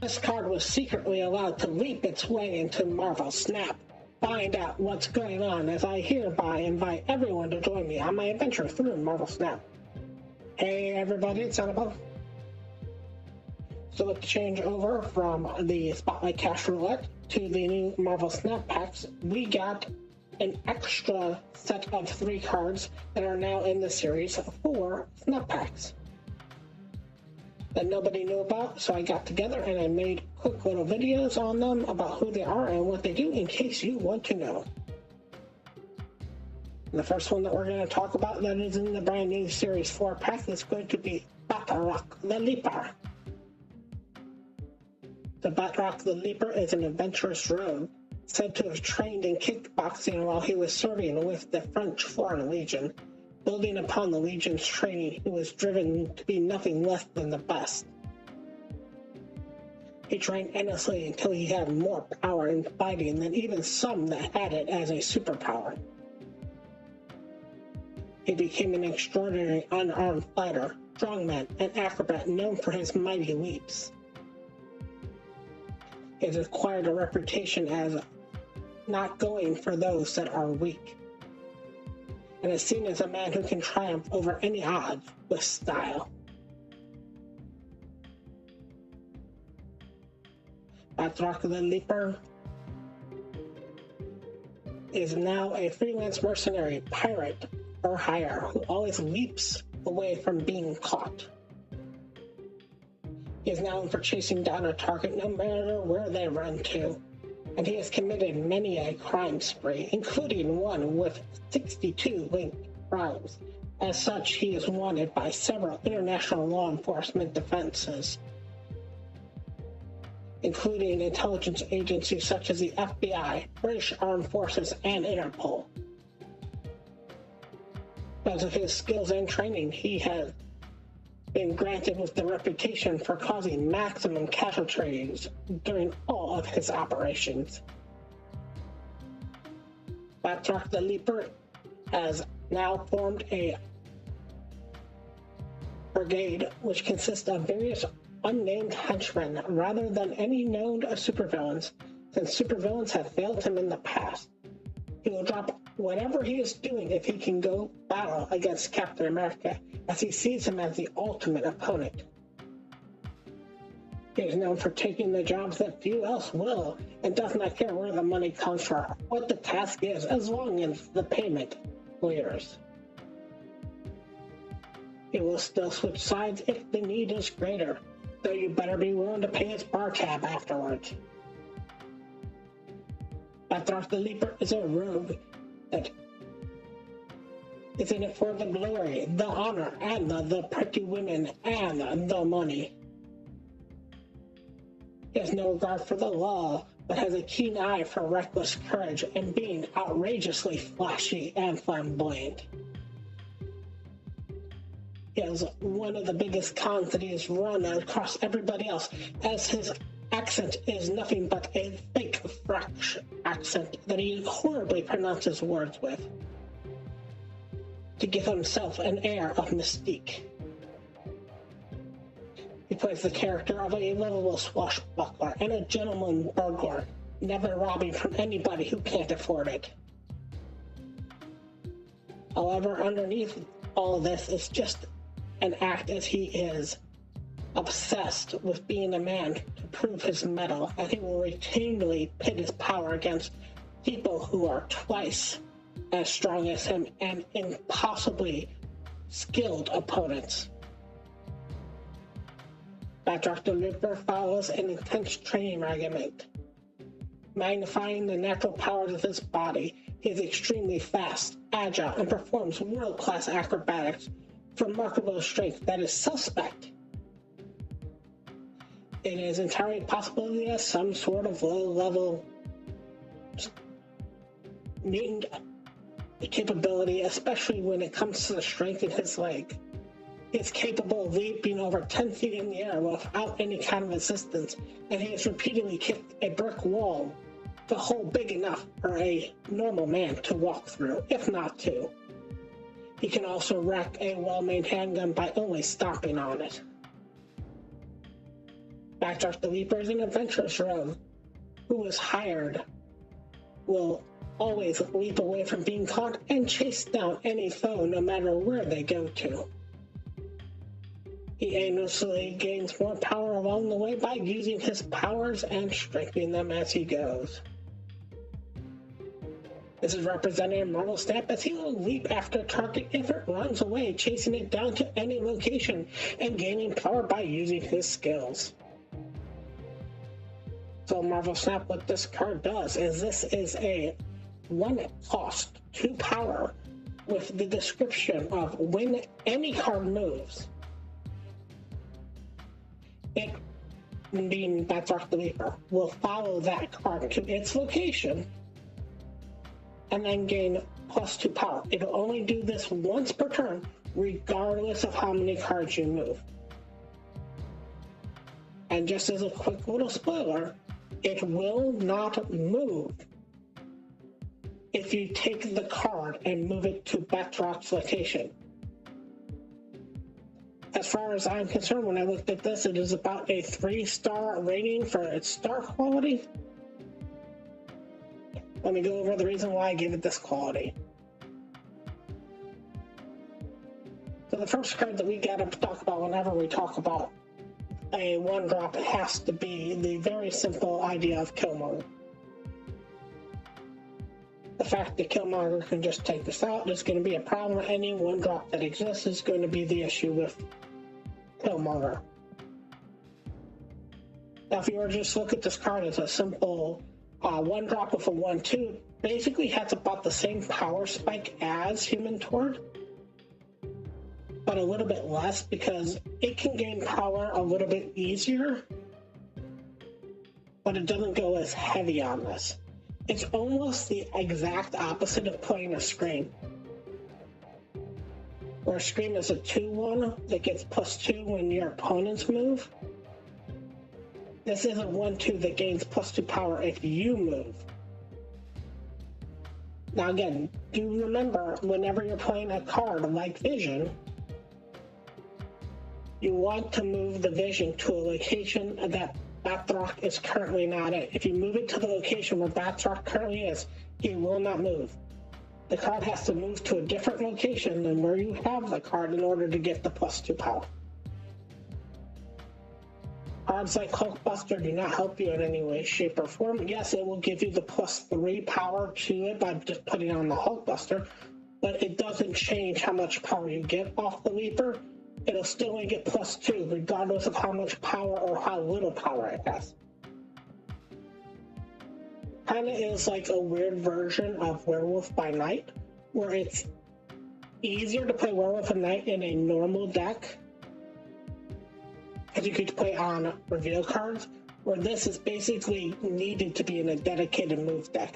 This card was secretly allowed to leap its way into Marvel Snap. Find out what's going on as I hereby invite everyone to join me on my adventure through Marvel Snap. Hey everybody, it's Annabelle. So let's change over from the Spotlight Cash Roulette to the new Marvel Snap Packs. We got an extra set of 3 cards that are now in the series for Snap Packs that nobody knew about, so I got together and I made quick little videos on them about who they are and what they do in case you want to know. The first one that we're going to talk about that is in the brand new Series 4 pack is going to be Batroc the Leaper. The Batroc the Leaper is an adventurous rogue said to have trained in kickboxing while he was serving with the French Foreign Legion. Building upon the Legion's training, he was driven to be nothing less than the best. He trained endlessly until he had more power in fighting than even some that had it as a superpower. He became an extraordinary unarmed fighter, strongman, and acrobat known for his mighty leaps. He has acquired a reputation as not going for those that are weak, and is seen as a man who can triumph over any odds with style. Batroc the Leaper is now a freelance mercenary pirate for hire who always leaps away from being caught. He is known for chasing down a target no matter where they run to, and he has committed many a crime spree, including one with 62 linked crimes. As such, he is wanted by several international law enforcement defenses, including intelligence agencies such as the FBI, British Armed Forces, and Interpol. Because of his skills and training, he has been granted with the reputation for causing maximum casualties during all of his operations. Batroc the Leaper has now formed a brigade which consists of various unnamed henchmen rather than any known supervillains, since supervillains have failed him in the past. He will drop whatever he is doing if he can go battle against Captain America, as he sees him as the ultimate opponent. He is known for taking the jobs that few else will, and does not care where the money comes from, what the task is, as long as the payment clears. He will still switch sides if the need is greater, though you better be willing to pay his bar tab afterwards. Batroc the Leaper is a rogue that is in it for the glory, the honor, and the pretty women, and the money. He has no regard for the law, but has a keen eye for reckless courage and being outrageously flashy and flamboyant. He has one of the biggest cons that he has run across everybody else, as his accent is nothing but a fake French accent that he horribly pronounces words with, to give himself an air of mystique. He plays the character of a lovable swashbuckler and a gentleman burglar, never robbing from anybody who can't afford it. However, underneath all this is just an act, as he is obsessed with being a man to prove his mettle, and he will routinely pit his power against people who are twice as strong as him and impossibly skilled opponents. Batroc the Leaper follows an intense training regimen, magnifying the natural powers of his body. He is extremely fast, agile, and performs world-class acrobatics with remarkable strength that is suspect. It is entirely possible that he has some sort of low-level mutant capability, especially when it comes to the strength in his leg. He is capable of leaping over 10 feet in the air without any kind of assistance, and he has repeatedly kicked a brick wall, the hole big enough for a normal man to walk through, if not two. He can also wreck a well-made handgun by only stomping on it. Batroc the Leaper is an adventurous rogue who is hired, will always leap away from being caught and chase down any foe no matter where they go to. He aimlessly gains more power along the way by using his powers and strengthening them as he goes. This is represented in Marvel Snap as he will leap after a target if it runs away, chasing it down to any location and gaining power by using his skills. So Marvel Snap, what this card does is this is a 1 cost 2 power with the description of when any card moves, it, being Batroc the Leaper, will follow that card to its location and then gain +2 power. It'll only do this once per turn, regardless of how many cards you move. And just as a quick little spoiler, it will not move if you take the card and move it to Batroc's location. As far as I'm concerned, when I looked at this, it is about a 3-star rating for its star quality. Let me go over the reason why I gave it this quality. So the first card that we gotta talk about whenever we talk about a 1-drop has to be the very simple idea of Killmonger. The fact that Killmonger can just take this out is going to be a problem. Any 1-drop that exists is going to be the issue with Killmonger. Now, if you were to just look at this card as a simple 1-drop with a 1/2, basically has about the same power spike as Human Torch, but a little bit less because it can gain power a little bit easier, but it doesn't go as heavy on this. It's almost the exact opposite of playing a Scream. Where a Scream is a 2/1 that gets +2 when your opponents move. This is a 1/2 that gains +2 power if you move. Now again, do remember whenever you're playing a card like Vision, you want to move the Vision to a location that Batroc is currently not at. If you move it to the location where Batroc currently is, he will not move. The card has to move to a different location than where you have the card in order to get the +2 power. Cards like Hulkbuster do not help you in any way, shape, or form. Yes, it will give you the +3 power to it by just putting on the Hulkbuster, but it doesn't change how much power you get off the Leaper. It'll still only get +2, regardless of how much power or how little power it has. Kinda is like a weird version of Werewolf by Night, where it's easier to play Werewolf by Night in a normal deck, as you could play on reveal cards, where this is basically needed to be in a dedicated move deck.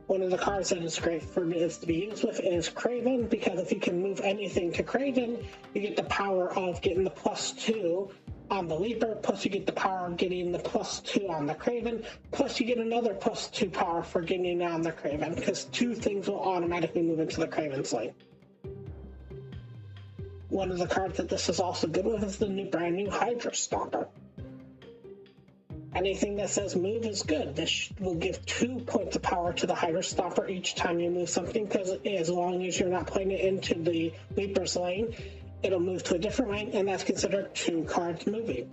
One of the cards that is great for this to be used with is Craven, because if you can move anything to Craven, you get the power of getting the +2 on the Leaper, plus you get the power of getting the +2 on the Craven, plus you get another +2 power for getting on the Craven, because 2 things will automatically move into the Craven's lane. One of the cards that this is also good with is the brand new Hydra Stomper. Anything that says move is good. This will give 2 points of power to the Hydra Stomper each time you move something, because as long as you're not playing it into the Leaper's lane, it'll move to a different lane, and that's considered 2 cards moving.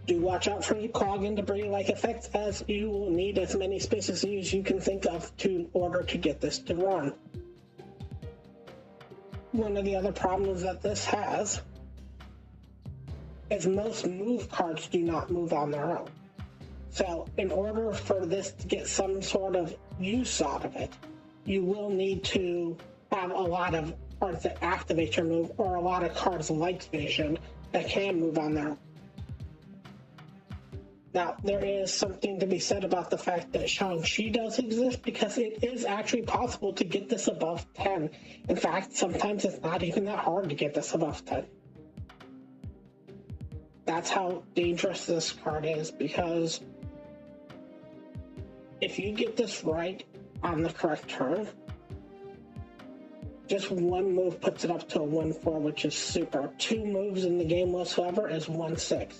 Do watch out for clog and debris-like effects, as you will need as many spaces as you can think of in order to get this to run. One of the other problems that this has is most move cards do not move on their own. So in order for this to get some sort of use out of it, you will need to have a lot of cards that activate your move, or a lot of cards like Vision that can move on their own. Now, there is something to be said about the fact that Shang-Chi does exist, because it is actually possible to get this above 10. In fact, sometimes it's not even that hard to get this above 10. That's how dangerous this card is, because if you get this right on the correct turn, Just one move puts it up to a 1-4, which is super. 2 moves in the game whatsoever is 1-6.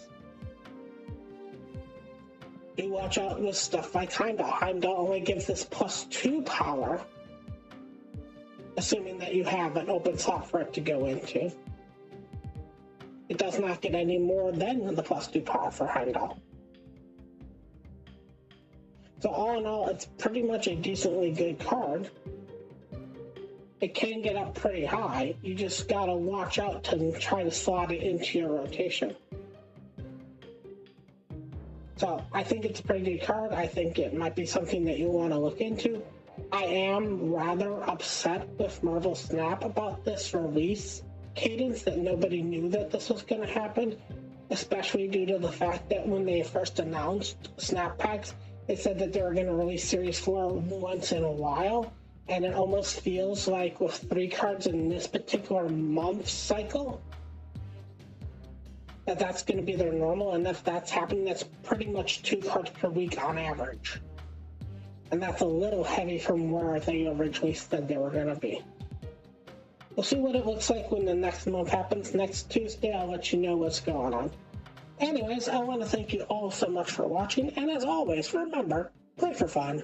Do watch out with stuff like Heimdall. Heimdall only gives this +2 power, assuming that you have an open slot for it to go into. It does not get any more than the +2 power for Heimdall. So all in all, it's pretty much a decently good card. It can get up pretty high. You just gotta watch out to try to slot it into your rotation. So I think it's a pretty good card. I think it might be something that you want to look into. I am rather upset with Marvel Snap about this release cadence, that nobody knew that this was going to happen, especially due to the fact that when they first announced Snap Packs, they said that they were going to release Series 4 once in a while, and it almost feels like with 3 cards in this particular month cycle, that's going to be their normal, and if that's happening, that's pretty much 2 cards per week on average. And that's a little heavy from where they originally said they were going to be. We'll see what it looks like when the next month happens. Next Tuesday, I'll let you know what's going on. Anyways, I want to thank you all so much for watching, and as always, remember, play for fun.